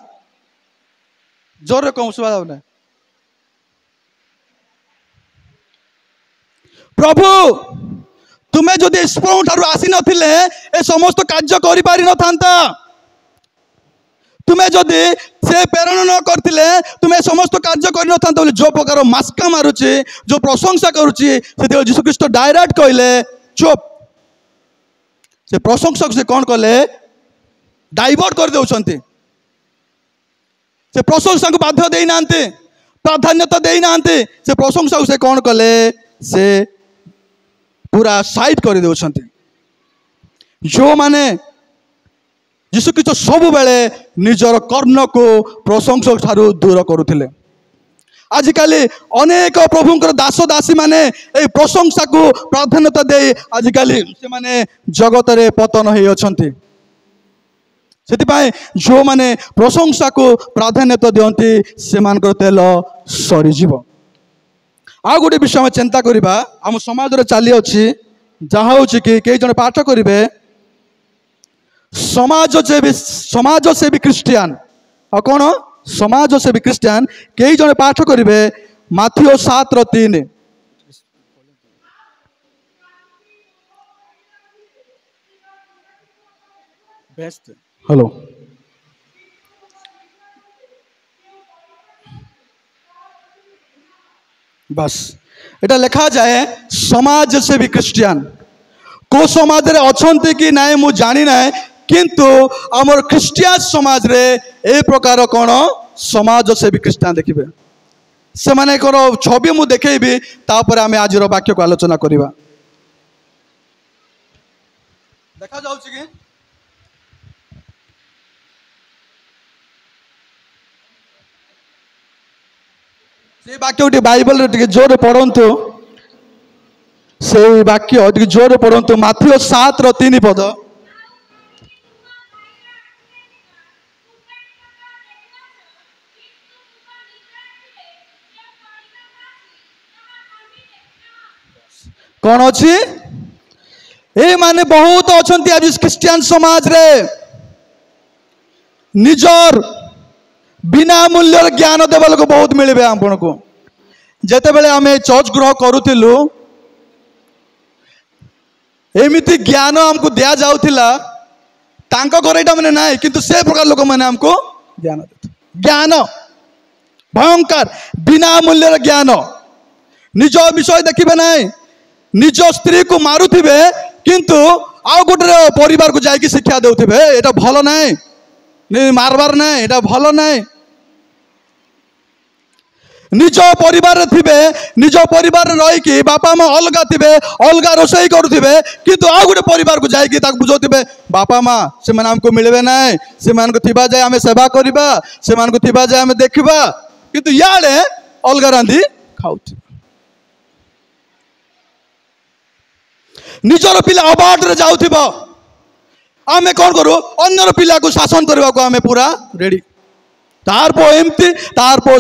जोर कौन सुबह ना प्रभु तुम्हें जदि ईश्वर ठार आसी नथिले ए समस्त कार्य करि पारि न थांता तुम्हें जदि से प्रेरण न करते तुम्हें समस्त कार्य कर न जो प्रकार मास्का मारुची जो प्रशंसा करुची से यीशु ख्रीष्ट डायरेक्ट कहले चुप से प्रशंसक से कौन कले डाइवर्ट कर दौरान से प्रशंसा को बाध्य देना प्राधान्यता देना से प्रशंसा को से कौन कले से पूरा साइड कर दे जो माने यीशु ख्रीष्ट सब बेले निजर कर्ण को प्रशंसा ठारू दूर करुले। आजिकल अनेक प्रभुंकर दास दासी माने ए प्रशंसा को प्राधान्यता दे आजिकल से माने जगत रे पतन होई अछंती। सेतिपाई जो माने प्रशंसा को प्राधान्यता दियंती से मानकर तेल सरी जीव। आ गोटे विषय में चिंता करिबा हम समाज रे चाली अछि जहा होछि कि कई जन पाठ करिवे समाज से भी क्रिश्चियन और कौन समाज से भी क्रिश्चियन कई जन पाठ करिवे माथियो 7:3 बेस्ट हेलो बस एटा लिखा जाए समाज से भी क्रिश्चियन को समाज रे अछंती कि नाय मु जानी ना किंतु आमर ख्रीष्टियान समाज रे ए प्रकार कौन समाज से भी क्रिश्चियन देखिबे से माने करो छवि मु देखेबी तापर आमे आज वाक्य को आलोचना करिबा। देखा जाउछि कि से वाक्य बाइबल रे जोर पढ़ंतु से वाक्य जोर पढ़ंतु माथियो 7:3 पद कौन अच्छी ए माने बहुत अच्छा आज क्रिश्चियन समाज रे निजर बिना मूल्य ज्ञान देवा को बहुत मिले आपण को जेते बेले आमे चर्च ग्रह करूथिलु एमिति ज्ञान हमको दिया जाउथिला तांको घर एटा माने नाही किंतु से प्रकार लोक माने हमको ज्ञान देते ज्ञान भयंकर बिना मूल्य ज्ञान निज विषय देखिबे नाही निज स्त्री को मारुथिबे किंतु आउ गोटे परिवार को जाइए शिक्षा देउथिबे एटा भलो नाही मारबार नाही एटा भलो नाही निज परिवार थिबे निज परिवार रही कि बापा माँ अलगा थिबे अलगा रोषई करुथिबे किंतु आउ गोटे परिवार को जाइए ताक बुझौथिबे बापा माँ से माने हमको मिलबे नाही से मान को थिबा जाय हमें सेवा करिबा से मान को थिबा जाय हमें देखिबा किंतु याडे अलगा रांधी खाउथि निजर पिला अबाट रे जाउथिबो आमे कोन करू अन्यर पिला को शासन करबा को आमे पूरा रेडी तारपो एमती तारपो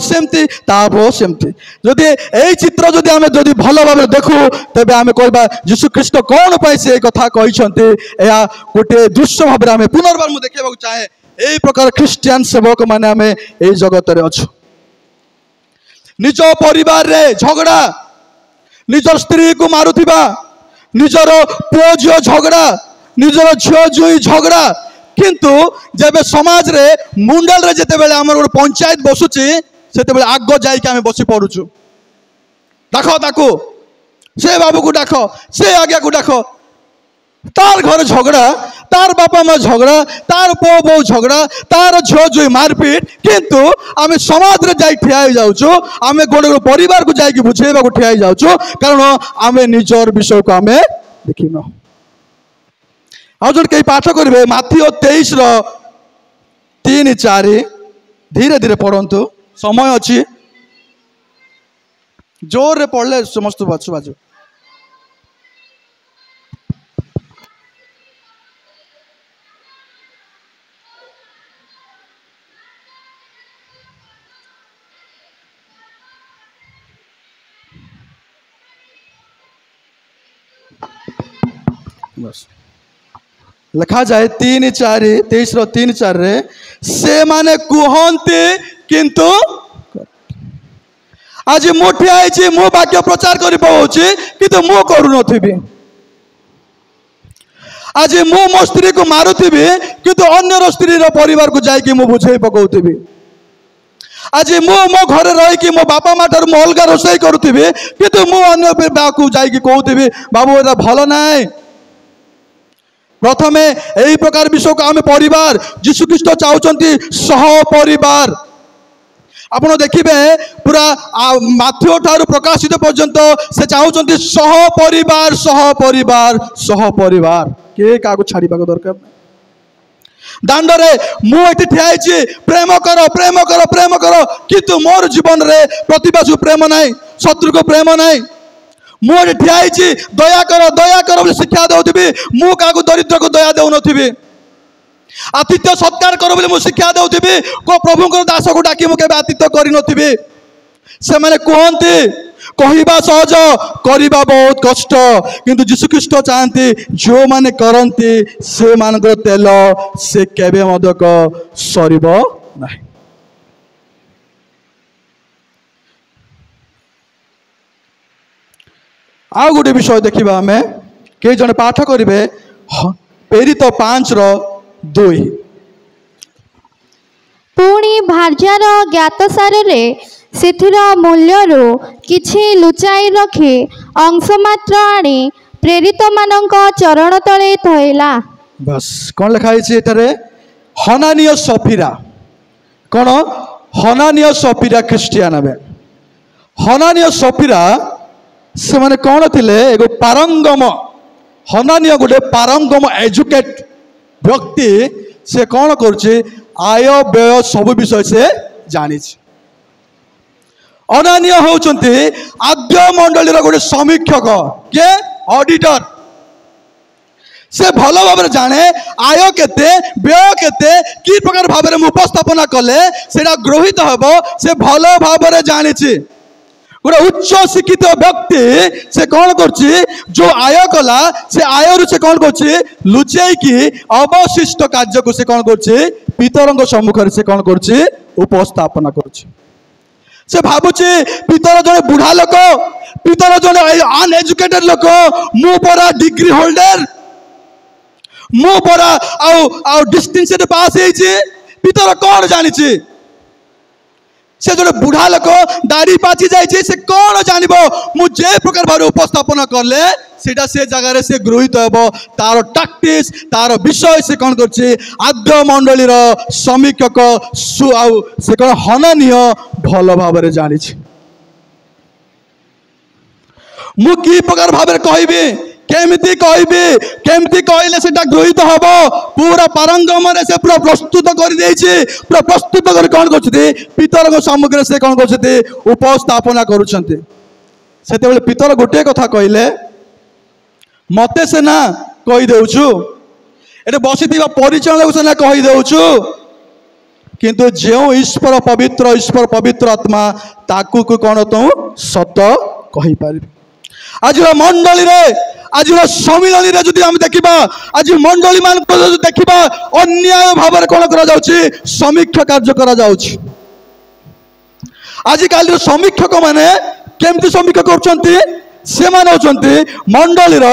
सेमती जदि एई चित्र जदि आमे जदि भलो भाबे देखू तबे आमे कहबा यीशु ख्रीष्ट कोन पय से कथा कहिसंती या गोटे दृश्य भाबे आमे पुनर्बार मु देखेबा चाहे एई प्रकार क्रिश्चियन सेवक माने आमे एई जगत रे अछु निज परिवार रे झगड़ा निजर स्त्री को मारुथिबा निजर पुओ झियो झगड़ा निजर झियो जुई झगड़ा किंतु जेबे समाज रे मुंडल रे जेते बेले हमर गोटे पंचायत बसुची सेते बेले आगो जाई के हम बसी पड़ुछु देखो ताको से बाबू को देखो से आज्ञा को देखो तार घर झगड़ा तार बापा माँ झगड़ा तार पुओ बो झगड़ा तार झियो जुई मारपीट किंतु आमे समाज रे जाई ठिया हो जाउछु आमे गोटे परिवार को जाई के बुझेबा को ठिया हो जाउछु कारण आमे निजर विषय को आमे देखिनो आज जो कई पाठ करेंगे माथियो 23:3-4 धीरे धीरे पढ़ंतु समय अच्छी जोर रे पढ़ले समस्त बाजू बाजू बस लिखा जाए 23:4 रे से माने कुहंती किंतु आज मु ठिया आइछि मु वाक्य प्रचार करि पहुछि किंतु मु करू नथिबी आज मु मो स्त्री को मारुथिबी किंतु अन्य स्त्री रो परिवार को जाई कि मु बुझेई पकौथिबी आज मु मो घर रही कि मो बापा माँ ठार मु अलगा रोषई करुथिबी किंतु मु अन्य बाकू जाई कि कहूथिबी बाबू एटा भलो नाय प्रथमे यही प्रकार विषय को आम परिवार यीशु ख्रीष्ट चाहते सह परिवार ଆପଣ ଦେଖିବେ ପୁରା ମାଥ୍ୟୁ ଠାରୁ ପ୍ରକାଶିତ ପର୍ଯ୍ୟନ୍ତ ସେ ଚାହୁଁଛନ୍ତି ସହପରିବାର ସହପରିବାର ସହପରିବାର, କିଏ କାହାକୁ ଛାଡ଼ିବାକୁ ଦରକାର ନାହିଁ। ଦାଣ୍ଡରେ ମୁଁ ଏଠି ଠିଆ ହେଇଛି, ପ୍ରେମ କର ପ୍ରେମ କର ପ୍ରେମ କର, କିନ୍ତୁ ମୋର ଜୀବନରେ ପ୍ରତିବାସକୁ ପ୍ରେମ ନାହିଁ, ଶତ୍ରୁକୁ ପ୍ରେମ ନାହିଁ। ମୁଁ ଏଠି ଠିଆ ହେଇଛି ଦୟା କର ବୋଲି ଶିକ୍ଷା ଦେଉଥିବି, ମୁଁ କାହାକୁ ଦରିଦ୍ରକୁ ଦୟା ଦେଉନଥିବି। ଆତିଥ୍ୟ ସତ୍କାର କର ବୋଲି ମୁଁ ଶିକ୍ଷା ଦେଉଥିବି, କୋଉ ପ୍ରଭୁଙ୍କର ଦାସକୁ ଡାକି ମୁଁ କେବେ ଆତିଥ୍ୟ କରିନଥିବି। ସେମାନେ କୁହନ୍ତି କହିବା ସହଜ, କରିବା ବହୁତ କଷ୍ଟ, କିନ୍ତୁ ଯୀଶୁଖ୍ରୀଷ୍ଟ ଚାହାନ୍ତି ଯେଉଁମାନେ କରନ୍ତି ସେମାନଙ୍କର ତେଲ ସେ କେବେ ମଧ୍ୟ ସରିବ ନାହିଁ। ଆଉ ଗୋଟେ ବିଷୟ ଦେଖିବା ଆମେ, କେହି ଜଣେ ପାଠ କରିବେ ପ୍ରେରିତ 5:2। ପୁଣି ଭାର୍ଯ୍ୟାର ଜ୍ଞାତସାରରେ ସେଥିର ମୂଲ୍ୟରୁ କିଛି ଲୁଚାଇ ରଖି ଅଂଶ ମାତ୍ର ଆଣି ପ୍ରେରିତମାନଙ୍କ ଚରଣ ତଳେ ଥୋଇଲା। ବାସ୍ କ'ଣ ଲେଖା ହେଇଛି ଏଠାରେ? ହନାନୀୟ ସଫିରା। କ'ଣ? ହନାନୀୟ ସଫିରା ଖ୍ରୀଷ୍ଟିଆନ ହେବେ। ହନାନୀୟ ସଫିରା ସେମାନେ କ'ଣ ଥିଲେ? ଏକ ପାରଙ୍ଗମ, ହନାନୀୟ ଗୋଟେ ପାରଙ୍ଗମ ଏଜୁକେଟ ବ୍ୟକ୍ତି। ସେ କ'ଣ କରୁଛି? ଆୟ ବ୍ୟୟ ସବୁ ବିଷୟ ସେ ଜାଣିଛି। ଅନାନୀୟ ହେଉଛନ୍ତି ଆଦ୍ୟ ମଣ୍ଡଳୀର ଗୋଟେ ସମୀକ୍ଷକ, କିଏ? ଅଡିଟର। ସେ ଭଲ ଭାବରେ ଜାଣେ ଆୟ କେତେ ବ୍ୟୟ କେତେ, କି ପ୍ରକାର ଭାବରେ ମୁଁ ଉପସ୍ଥାପନା କଲେ ସେଇଟା ଗୃହୀତ ହେବ, ସେ ଭଲ ଭାବରେ ଜାଣିଛି। ଗୋଟେ ଉଚ୍ଚ ଶିକ୍ଷିତ ବ୍ୟକ୍ତି ସେ କ'ଣ କରୁଛି? ଯୋଉ ଆୟ କଲା ସେ ଆୟରୁ ସେ କ'ଣ କରୁଛି? ଲୁଚେଇକି ଅବଶିଷ୍ଟ କାର୍ଯ୍ୟକୁ ସେ କ'ଣ କରୁଛି? ପିତରଙ୍କ ସମ୍ମୁଖରେ ସେ କ'ଣ କରୁଛି? ଉପସ୍ଥାପନା କରୁଛି। ସେ ଭାବୁଛି ପିତର ଜଣେ ବୁଢ଼ା ଲୋକ, ପିତର ଜଣେ ଅନଏଜୁକେଟେଡ ଲୋକ, ମୁଁ ପରା ଡିଗ୍ରୀ ହୋଲ୍ଡର, ମୁଁ ପରା ଆଉ ଡିଷ୍ଟିଂସନ ପାସ୍ ହେଇଛି, ପିତର କ'ଣ ଜାଣିଛି? ସେ ଜଣେ ବୁଢ଼ା ଲୋକ, ଦାଢ଼ି ପାଚି ଯାଇଛି, ସେ କ'ଣ ଜାଣିବ? ମୁଁ ଯେ ପ୍ରକାର ଭାବରେ ଉପସ୍ଥାପନ କଲେ ସେଇଟା ସେ ଜାଗାରେ ସେ ଗୃହୀତ ହେବ। ତାର ଟାକ୍ଟିକ୍ସ, ତାର ବିଷୟ ସେ କ'ଣ କରୁଛି? ଆଦ୍ୟ ମଣ୍ଡଳୀର ସମୀକ୍ଷକ ଆଉ ସେ କ'ଣ ହନାନୀୟ ଭଲ ଭାବରେ ଜାଣିଛି। ମୁଁ କି ପ୍ରକାର ଭାବରେ କହିବି, କେମିତି କହିବି, କେମିତି କହିଲେ ସେଟା ଗୃହୀତ ହେବ, ପୁରା ପାରଙ୍ଗମରେ ସେ ପୁରା ପ୍ରସ୍ତୁତ କରିଦେଇଛି। ପୁରା ପ୍ରସ୍ତୁତ କରି କ'ଣ କରୁଛନ୍ତି? ପିତରଙ୍କ ସମ୍ମୁଖରେ ସେ କ'ଣ କରୁଛନ୍ତି? ଉପସ୍ଥାପନା କରୁଛନ୍ତି। ସେତେବେଳେ ପିତର ଗୋଟିଏ କଥା କହିଲେ, ମତେ ସିନା କହିଦେଉଛୁ, ଏଠି ବସିଥିବା ପରିଚାଳକକୁ ସିନା କହିଦେଉଛୁ, କିନ୍ତୁ ଯେଉଁ ଈଶ୍ୱର ପବିତ୍ର ଆତ୍ମା ତାକୁ କ'ଣ ତୁ ସତ କହିପାରିବି। ଆଜିର ମଣ୍ଡଳୀରେ, ଆଜିର ସମ୍ମିଳନୀରେ ଯଦି ଆମେ ଦେଖିବା, ଆଜି ମଣ୍ଡଳୀ ମାନଙ୍କୁ ଯଦି ଦେଖିବା, ଅନ୍ୟାୟ ଭାବରେ କ'ଣ କରାଯାଉଛି? ସମୀକ୍ଷା କାର୍ଯ୍ୟ କରାଯାଉଛି। ଆଜିକାଲିର ସମୀକ୍ଷକ ମାନେ କେମିତି ସମୀକ୍ଷା କରୁଛନ୍ତି? ସେମାନେ ହେଉଛନ୍ତି ମଣ୍ଡଳୀର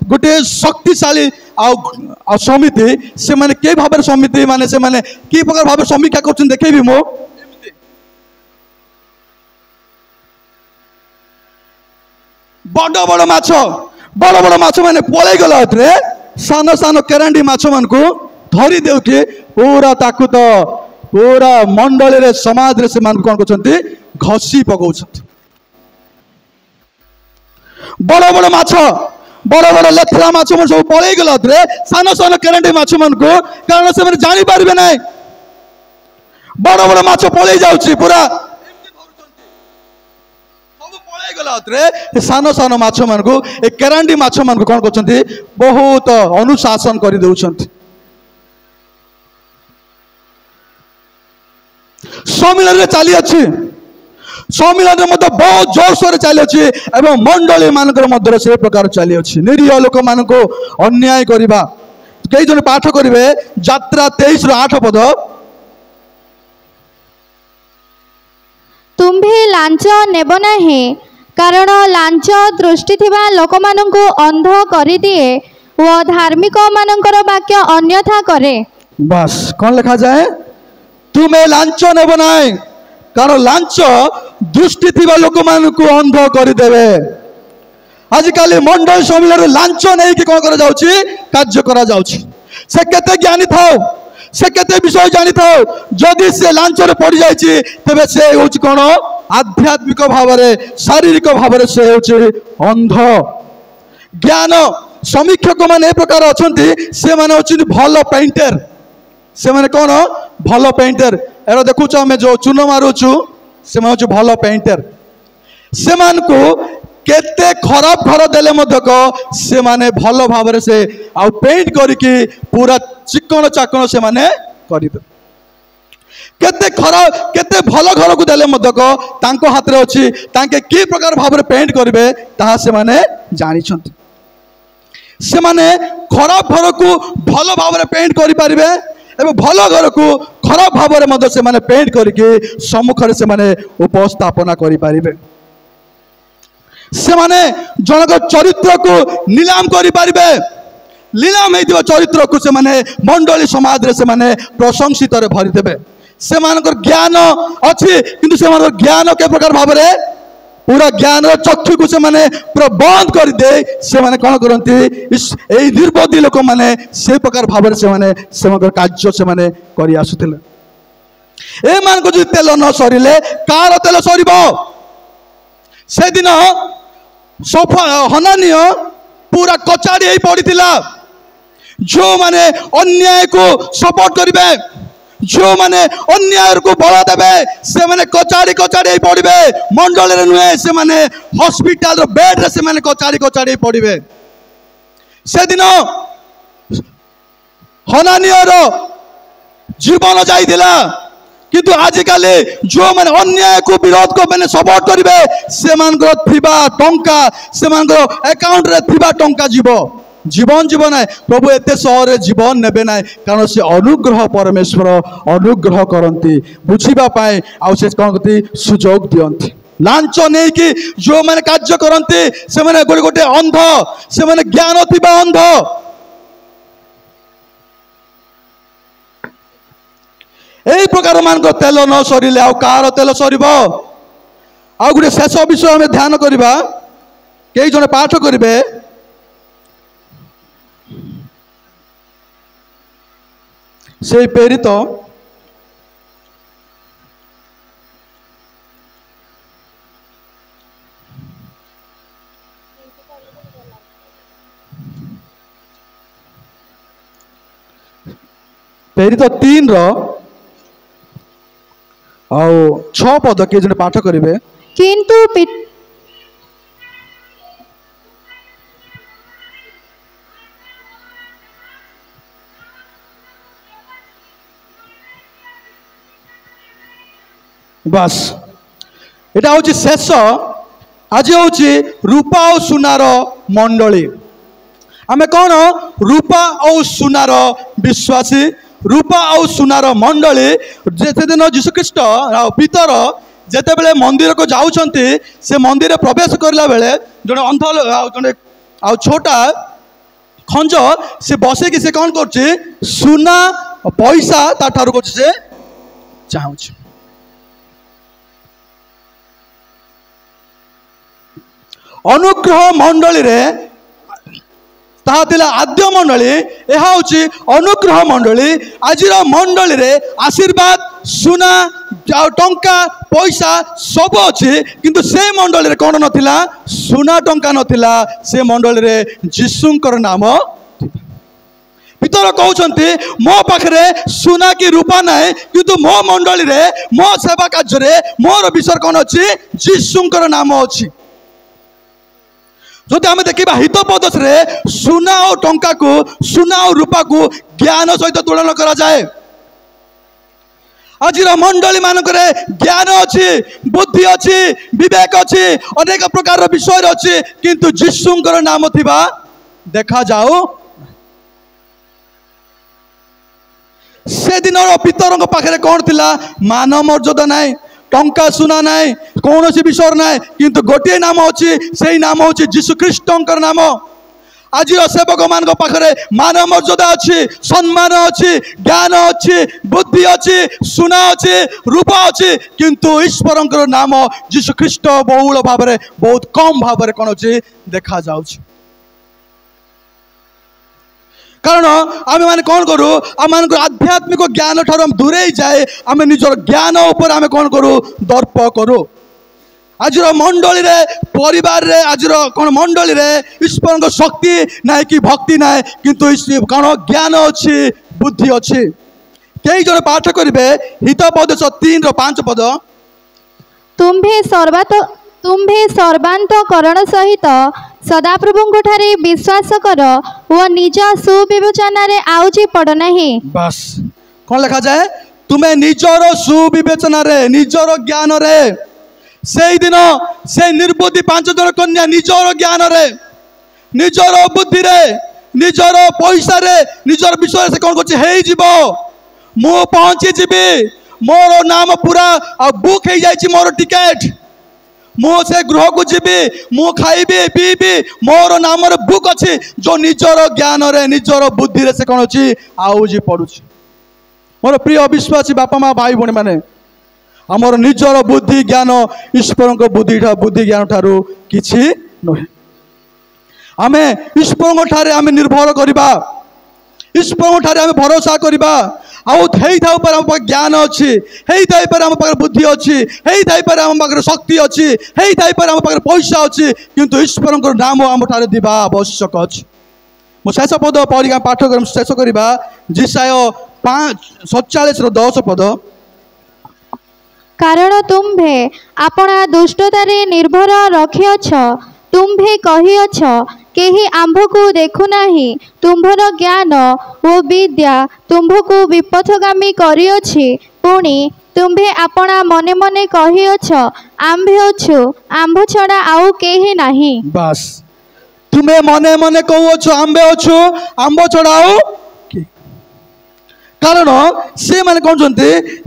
ଗୋଟେ ଶକ୍ତିଶାଳୀ ଆଉ ସମିତି। ସେମାନେ କି ଭାବରେ ସମିତି ମାନେ ସେମାନେ କି ପ୍ରକାର ଭାବରେ ସମୀକ୍ଷା କରୁଛନ୍ତି ଦେଖେଇବି ମୁଁ। ବଡ଼ ବଡ଼ ମାଛ ମାନେ ପଳେଇ ଗଲା ଭିତରେ ସାନ ସାନ କେରାଣ୍ଡି ମାଛ ମାନଙ୍କୁ ଧରି ଦେଉକି ପୁରା ତାକୁ ତ ପୁରା ମଣ୍ଡଳୀରେ ସମାଜରେ ସେମାନଙ୍କୁ କ'ଣ କରୁଛନ୍ତି? ଘଷି ପକାଉଛନ୍ତି। ବଡ଼ ବଡ଼ ଲେଥରା ମାଛ ମାନେ ସବୁ ପଳେଇ ଗଲା ଭିତରେ ସାନ ସାନ କେରାଣ୍ଡି ମାଛ ମାନଙ୍କୁ, କାରଣ ସେମାନେ ଜାଣିପାରିବେ ନାହିଁ, ବଡ଼ ବଡ଼ ମାଛ ପଳେଇ ଯାଉଛି, ପୁରା ସାନ ସାନ ମାଛ ମାନଙ୍କୁ, ଏ କେରାଣ୍ଡି ମାଛ ମାନଙ୍କୁ କ'ଣ କରୁଛନ୍ତି? ବହୁତ ଅନୁଶାସନ କରିଦେଉଛନ୍ତି। ସମ୍ମିଳନୀରେ ଚାଲିଅଛି, ସମ୍ମିଳନୀରେ ମଧ୍ୟ ବହୁତ ଜୋରସୋରରେ ଚାଲିଅଛି ଏବଂ ମଣ୍ଡଳୀ ମାନଙ୍କର ମଧ୍ୟରେ ସେ ପ୍ରକାର ଚାଲିଅଛି। ନିରୀହ ଲୋକମାନଙ୍କୁ ଅନ୍ୟାୟ କରିବା। କେହି ଜଣେ ପାଠ କରିବେ ଯାତ୍ରା 23:8। ତୁମ୍ଭେ ଲାଞ୍ଚ ନେବ ନାହିଁ, କାରଣ ଲାଞ୍ଚ ଦୃଷ୍ଟି ଥିବା ଲୋକମାନଙ୍କୁ ଅନ୍ଧ କରିଦିଏ ଓ ଧାର୍ମିକ ମାନଙ୍କର ବାକ୍ୟ ଅନ୍ୟଥା କରେ। ବାସ୍ କ'ଣ ଲେଖାଯାଏ? ତୁମେ ଲାଞ୍ଚ ନେବ ନାହିଁ, କାରଣ ଲାଞ୍ଚ ଦୃଷ୍ଟି ଥିବା ଲୋକମାନଙ୍କୁ ଅନ୍ଧ କରିଦେବେ। ଆଜିକାଲି ମଣ୍ଡଳୀ ସମ୍ମିଳନୀରେ ଲାଞ୍ଚ ନେଇକି କ'ଣ କରାଯାଉଛି? କାର୍ଯ୍ୟ କରାଯାଉଛି। ସେ କେତେ ଜ୍ଞାନୀ ଥାଉ, से केते विषय जानी था जदि से लांचरे पड़ जाइए तेरे से हूँ कौन आध्यात्मिक भाव में शारीरिक भाव में से हूँ अंध ज्ञान समीक्षक मान प्रकार अच्छा से मैंने हूँ भल पेंटर से मैंने कौन भल पेंटर एरा देखु आम जो चून मारुचु से भल पेंटर से केते खराब घर देले से माने भल भाव से आ पेंट करके पूरा चिकन चाकन से माने करिदे केते खराब केते भल घर को देले तांको हाथ रे अछि तांके की प्रकार भाव में पेंट करिवे ताहा से माने जानि छथि से माने खराब घर को भल भाव में पेंट करि परिबे एवं भल घर को खराब भाव में मध्य से माने पेंट करके सम्मुख से माने उपस्थापना करि परिबे से माने जनक चरित्र को नीलाम करि परिबे लीलाम होइतिबा चरित्र को से माने मंडली समाज रे से माने प्रशंसित रे भरि देबे से मानकर ज्ञान अछि किंतु से मानकर ज्ञान के प्रकार भाव रे पूरा ज्ञान चक्षु को से माने पूरा बंद कर दे से माने कोन करंती इस एई निर्बोधी लोक माने से प्रकार भाव रे से माने सेमकर कार्य से माने करि आसुथिले ए मान को जे तेल न सरिले कार तेल सरिबो से दिन सोफा हनानिय पूरा कचाड़ी ही पड़ीला जो माने अन्याय को सपोर्ट करिवे जो माने अन्याय को बल देवे से माने कचाड़ी कचाड़ी पड़े मंडल नुहे से माने हॉस्पिटल बेड रे से माने कचाड़ी कचाड़ी पड़े से दिन हनानियर जीवन जाइला किंतु आजिकल जो मैंने अन्याय को विरोध को मैंने सपोर्ट करेंगे से टंका से अकाउंट रे थिबा टंका जीव जीवन जीवन है प्रभु एत सहर जीवन नेबे ना कारण से अनुग्रह परमेश्वर अनुग्रह करती बुझापी आउ से कौन करती सुजोग दियंती लांच नहीं कि जो मैंने कार्य करती से मैंने गोटे गोटे अंध से मैंने ज्ञान थिबा अंध यही प्रकार मान तेल न सरिले आउ कार तेल सर आ गोटे शेष विषय आम ध्यान करवा कई जन पाठ करेंगे से प्रेरित प्रेरित 3 और 6 पद किए जने पाठ करेंगे किंतु बस एटा हूँ शेष आज हूँ रूपा और सुनार मंडली आमे कौन रूपा और सुनार विश्वासी रूपा और सुनार मंडली जेते दिन जीशुख्रीष्ट पितर जेते बेले मंदिर को जाउछंती से मंदिर प्रवेश करला बेले जने अंध जने आ छोटा खंज से बसे कि से कौन करछि सुना पैसा ता ठारू को से चाहूछ अनुग्रह मंडली रे ताहा आद्य मंडली यह हूँ अनुग्रह मंडली आज मंडली रे आशीर्वाद सुना टंका पैसा सब अच्छी किंतु से मंडली रे कौन नथिला सुना टंका नथिला से मंडली रे जीशुंकर नाम पितर कहते मो पाखे सुना कि रूपा ना किंतु मो मंडली रे मो सेवा कार्य मोर विषय कौन अच्छी जीशुंकर नाम अच्छी जो आम देखा हितोपदेश रे सुना और टंका को सुना और रूपा को ज्ञान सहित तुलन करा जाए आज मंडली मानक ज्ञान अच्छी बुद्धि अच्छी विवेक अच्छी अनेक प्रकार विषय अच्छी किंतु जीशुंकर नाम थिबा देखा जाओ से दिन पितर पाखे कौन थिला मान मर्यादा नाई टंका सुना नाई कौन सी विषय ना किंतु गोटे नाम अच्छी से नाम हूँ जीशुख्रीष्टंकर नाम आज सेवक मान पाखे मान मर्यादा अच्छी सम्मान अच्छी ज्ञान अच्छी बुद्धि अच्छी सुना अच्छी रूप अच्छी किंतु ईश्वर नाम जीशुख्रीष्ट बहुल भाव में बहुत कम भाव में कौन अच्छी देखा जाउछि कारण आम मैंने कौन करूँ आम आध्यात्मिक ज्ञान ठार दूरे जाए आम निजर ज्ञान उपर आम कौन करूँ दर्प करूँ आज मंडली रे परिवार रे आज कौन मंडली रे ईश्वर शक्ति ना कि भक्ति ना किंतु कौन ज्ञान अच्छी बुद्धि अच्छी कई जन पाठ करेंगे हितोपदेश 3:5 पद तुम्भे सर्वांतकरण सहित सदाप्रभु ठारे विश्वास कर वो निज सुविवेचन रे आउजी पड़ नहीं। बस कौन लिखा जाए तुम्हें निजर सुविवेचन रे निजर ज्ञान रे से दिन से निर्बुद्धि 5 जन कन्या निजर ज्ञान रे निजर बुद्धि रे निजर पैसा रे निजर विषय से कौन कर मु पहुंची जीवी मोर नाम पूरा बुक हो जाए मोर टिकेट मु से गृह को जीवी मु खाइबी पीबी मोर नाम बुक अच्छी जो निजर ज्ञान रे निजर बुद्धि रे से कौन अच्छी आउजी पड़ुछि। मोर प्रिय विश्वासी बापा माँ भाई भौणी मैंने आमर निजर बुद्धि ज्ञान ईश्वर बुद्धि ज्ञान ठारू किछि नुहे आम ईश्वर ठारे आम निर्भर करवा ईश्वर ठारे आम भरोसा करवा आउ पर आम ज्ञान अच्छी पर आम पाखे बुद्धि अच्छी पर आम पाखे शक्ति अच्छी पर आम पाखे पैसा अच्छी किंतु ईश्वर नाम आम ठारे दिवा आवश्यक अच्छी। मु शेष पद पढ़ी पाठ शेष करवा जिसाय 5:47-10 पद कारण तुम्भे आपणा दुष्टतारे निर्भर रखिअछ तुम्भे कहिअछ केही आंभको देखु नाही तुम्भर ज्ञान ओ विद्या तुम्भको विपथगामी करिअछि पुणी तुम्भे आपणा मने मने कहिअछ आंभे अछु आंभ छड़ा आउ केही नाही। बस तुम्हें मने मने कहूछ आंबे अछु आंब छड़ा आउ कारण से माने कौन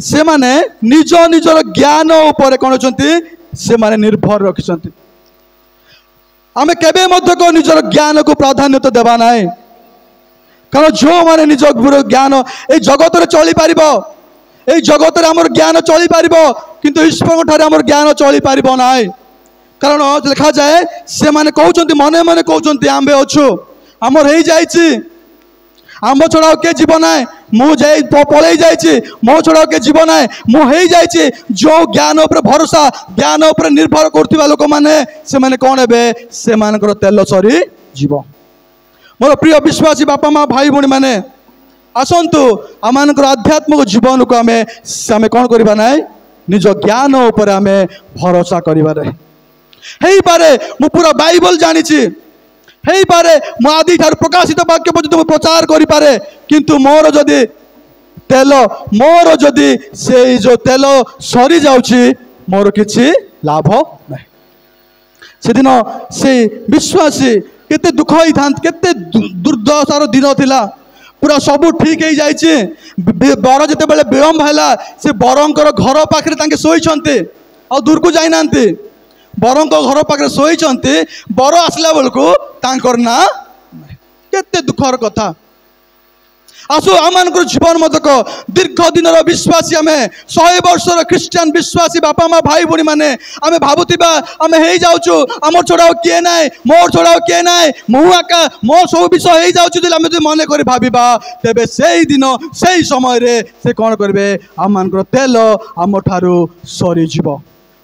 से माने निज निजर ज्ञान उपर कौन से माने निर्भर रखिंट आम केबे मध्य निजर ज्ञान को प्राधान्यता देवा ना कारण जो माने निज ज्ञान ए जगत चली पार ए जगत आमर ज्ञान चली पार किंतु ईश्वर ठारे आमर ज्ञान चली पार ना कारण लिखा जाए से माने कहते मने मने कहते आंबे अच्छु आमर हो जाइए आंब छड़ा किए जीव ना मुझे पलि जाइए मो छड़ा किए जीव ना मुझे जाइए जो ज्ञान उपर भरोसा ज्ञान उपर निर्भर कर लोक मैंने से माने कौन हे से मानकर तेल सरी जीव। मोर प्रिय विश्वासी बापा माँ भाई भौणी मैंने आसतु आम आध्यात्मिक जीवन को आम कौन करवा ना निज ज्ञान उपर आम भरोसा कर मु पूरा बाइबल जानी हे पारे मु आदि ठार प्रकाशित वाक्य पर्यंत प्रचार करि पारे किंतु मोर जदि तेल मोर जदि से जो तेल सरी जाउछि मोर किछि लाभ नै। से दिन से विश्वासी केते दुख होई थांत केते दुर्दशार दिन थिला पूरा सब ठीक हो जाइए बर जिते बेले विलम्ब है से बरंकर घर पाखे तांके शोइछन्ते आ दूर को जाई नांती बरंक घर पाखे शोइछन्ते बर आसला बेलू तांकर ना केते दुखर कथा। आसु आम जीवन मदक दीर्घ दिन विश्वासी आम 100 वर्षर ख्रीस्टियान विश्वासी बापा माँ भाई भौणी मैंने आम भावुवा आम हो जाऊँ आम छड़ा किए ना मोर छड़ा किए ना मुका मो सब विषय हो जाऊँ मन कर भावा तेरे से दिन से समय से कौन करेंगे आम तेल आम ठारू सरीज।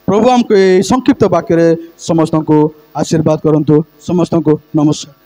प्रभु आमको संक्षिप्त वाक्य समस्त को आशीर्वाद करंतु। समस्त को नमस्कार।